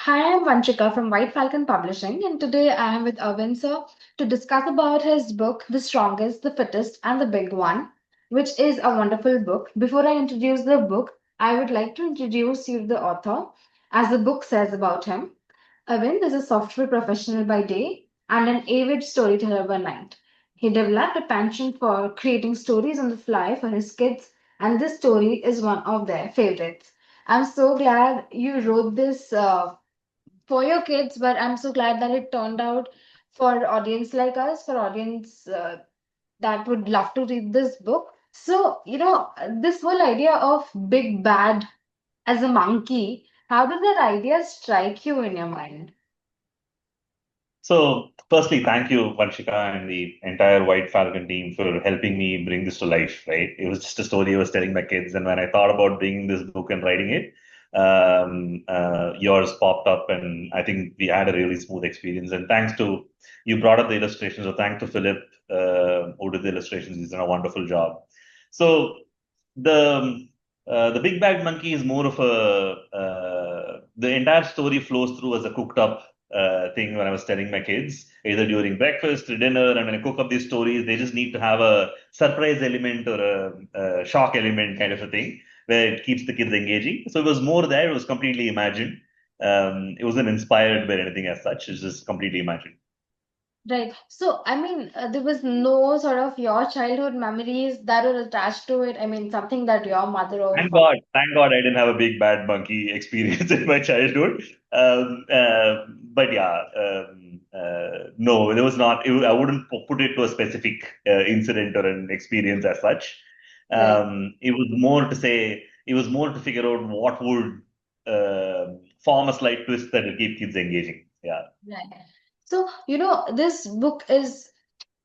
Hi, I'm Vanchika from White Falcon Publishing, and today I am with Arvind sir to discuss about his book, The Strongest, The Fittest, and The Big One, which is a wonderful book. Before I introduce the book, I would like to introduce you the author, as the book says about him. Arvind is a software professional by day and an avid storyteller by night. He developed a penchant for creating stories on the fly for his kids, and this story is one of their favorites. I'm so glad you wrote this for your kids, but I'm so glad that it turned out for audience like us, for audience that would love to read this book. So, this whole idea of big bad as a monkey, how did that idea strike you in your mind? So, firstly, thank you, Vanshika, and the entire White Falcon team for helping me bring this to life, right? It was just a story I was telling my kids. And when I thought about bringing this book and writing it, yours popped up, and I think we had a really smooth experience. And thanks to you brought up the illustrations, so thanks to Philip, who did the illustrations. He's done a wonderful job. So, the Big Bad Monkey is more of the entire story flows through as a cooked up thing when I was telling my kids, either during breakfast or dinner. And when I cook up these stories, they just need to have a surprise element or a shock element kind of a thing where it keeps the kids engaging. So it was more there. It was completely imagined. It wasn't inspired by anything as such. It's just completely imagined. Right. So, there was no sort of your childhood memories that were attached to it. I mean, something that your mother or father. Thank God I didn't have a big bad monkey experience in my childhood. But yeah, no, there was not. I wouldn't put it to a specific incident or an experience as such. Right. It was more to say, it was more to figure out what would form a slight twist that will keep kids engaging. Yeah. Right. So, this book is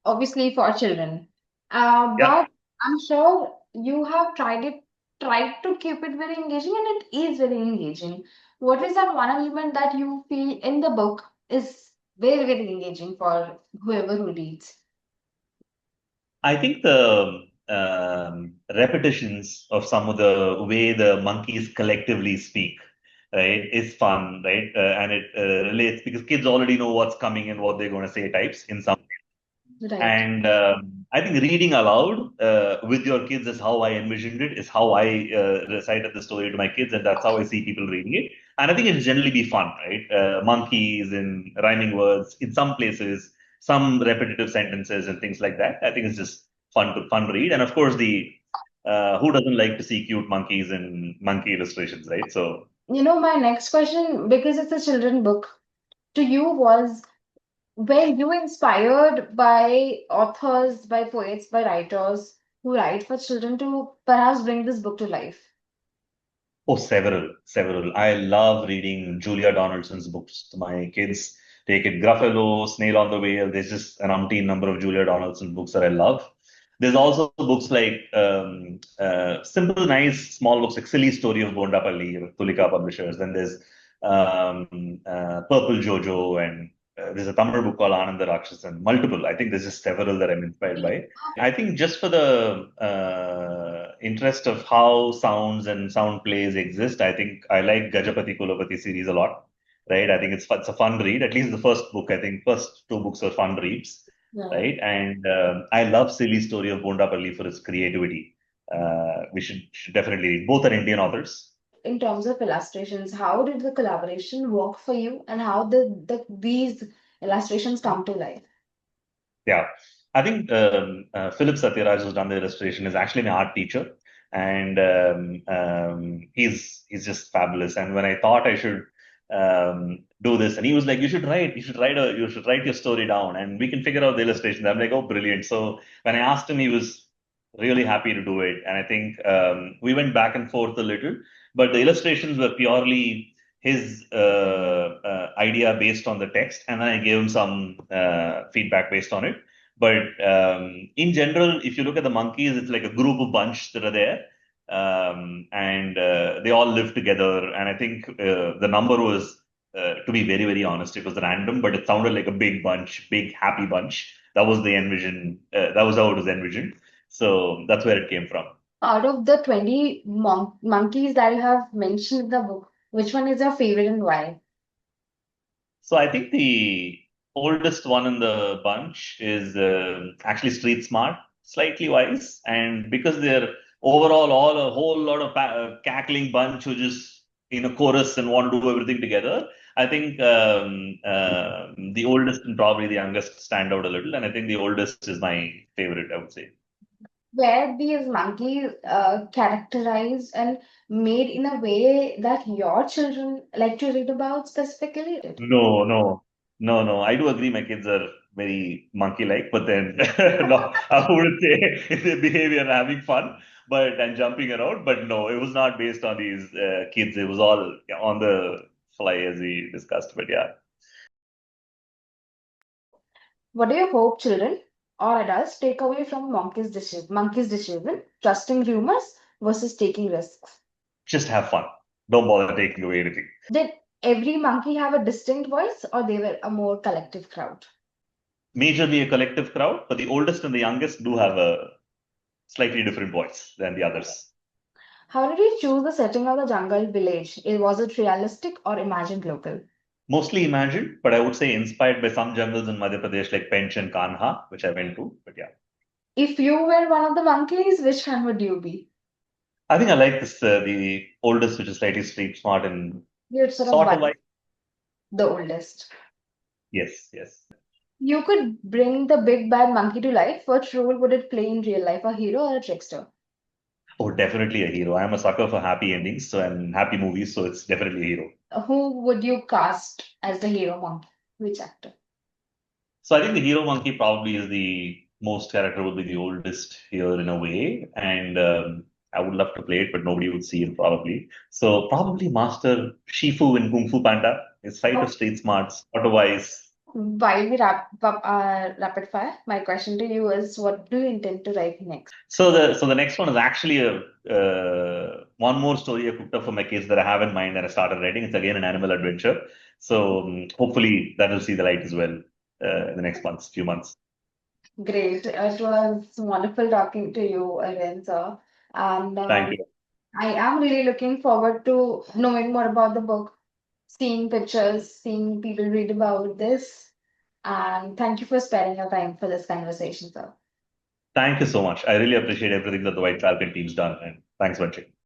obviously for children. Yeah. But I'm sure you have tried to keep it very engaging, and it is very engaging. What is that one element that you feel in the book is very, very engaging for whoever who reads? I think the repetitions of some of the way the monkeys collectively speak, right, is fun, right? And it relates because kids already know what's coming and what they're going to say types in some. Right. And I think reading aloud with your kids is how I envisioned it, is how I recited the story to my kids, and that's how I see people reading it. And I think it'll generally be fun, right? Monkeys and rhyming words in some places, some repetitive sentences and things like that. I think it's just fun to read. And of course, the who doesn't like to see cute monkeys and monkey illustrations, right? So My next question, because it's a children book, to you was, were you inspired by authors, by poets, by writers who write for children to perhaps bring this book to life? oh, several. I love reading Julia Donaldson's books. My kids take it Gruffalo, Snail on the Whale. There's just an umpteen number of Julia Donaldson books that I love. There's also books like simple, nice, small books like Silly Story of Bondapalli, Tulika Publishers. Then there's Purple Jojo, and there's a Tamil book called Ananda Rakshas, and multiple. I think there's just several that I'm inspired by. I think just for the interest of how sounds and sound plays exist, I think I like Gajapati Kulapati series a lot, right? I think it's a fun read. At least the first book, I think first two books are fun reads, Right. right? And I love Silly Story of Bondapalli for its creativity. We should definitely read. Both are Indian authors. In terms of illustrations, how did the collaboration work for you, and how did these illustrations come to life? Yeah, I think Philip Satyaraj, who's done the illustration, is actually an art teacher, and he's just fabulous. And when I thought I should do this, and he was like, you should write your story down, and we can figure out the illustrations." I'm like, "Oh, brilliant!" So when I asked him, he was really happy to do it, and I think we went back and forth a little, but the illustrations were purely his idea based on the text, and then I gave him some feedback based on it. But in general, if you look at the monkeys, it's like a group of bunch that are there, and they all live together. And I think the number was, to be very, very honest, it was random, but it sounded like a big bunch, big happy bunch. That was the envision. That was how it was envisioned. So that's where it came from. Out of the 20 monkeys that you have mentioned in the book, which one is your favorite and why? So I think the oldest one in the bunch is actually street smart, slightly wise, and because they're overall all a whole lot of cackling bunch who just in a chorus and want to do everything together. I think the oldest and probably the youngest stand out a little, and I think the oldest is my favorite, I would say. Were these monkeys characterized and made in a way that your children like to read about specifically? No, no, no, no. I do agree my kids are very monkey-like, but then no, I wouldn't say their behavior and having fun, but and jumping around. But no, it was not based on these kids. It was all on the fly as we discussed. But yeah. What do you hope children or adults take away from Monkey's decision, trusting rumors versus taking risks? Just have fun. Don't bother taking away anything. Did every monkey have a distinct voice or they were a more collective crowd? Majorly a collective crowd, but the oldest and the youngest do have a slightly different voice than the others. How did you choose the setting of the jungle village? Was it realistic or imagined local? Mostly imagined, but I would say inspired by some jungles in Madhya Pradesh like Pench and Kanha, which I went to. But yeah. If you were one of the monkeys, which one would you be? I think I like this, the oldest, which is slightly street smart and You're sort of sort of one, like, the oldest. yes, yes. You could bring the big bad monkey to life. What role would it play in real life, a hero or a trickster? Oh, definitely a hero. I'm a sucker for happy endings so and happy movies, so it's definitely a hero. Who would you cast as the hero monkey? Which actor? So I think the hero monkey probably is the most character would be the oldest here in a way, and I would love to play it, but nobody would see it probably. So probably Master Shifu in Kung Fu Panda. His fight of street smarts, otherwise. While we wrap up our rapid fire, my question to you is what do you intend to write next? So the next one is actually a one more story I cooked up for my kids that I have in mind that I started writing. It's again an animal adventure. So hopefully that will see the light as well in the next months, few months. Great. It was wonderful talking to you, Arvind, sir. And Thank you. I am really looking forward to knowing more about the book, seeing pictures, seeing people read about this. And thank you for sparing your time for this conversation, sir. Thank you so much. I really appreciate everything that the White Falcon team's done, and thanks, Vanchi.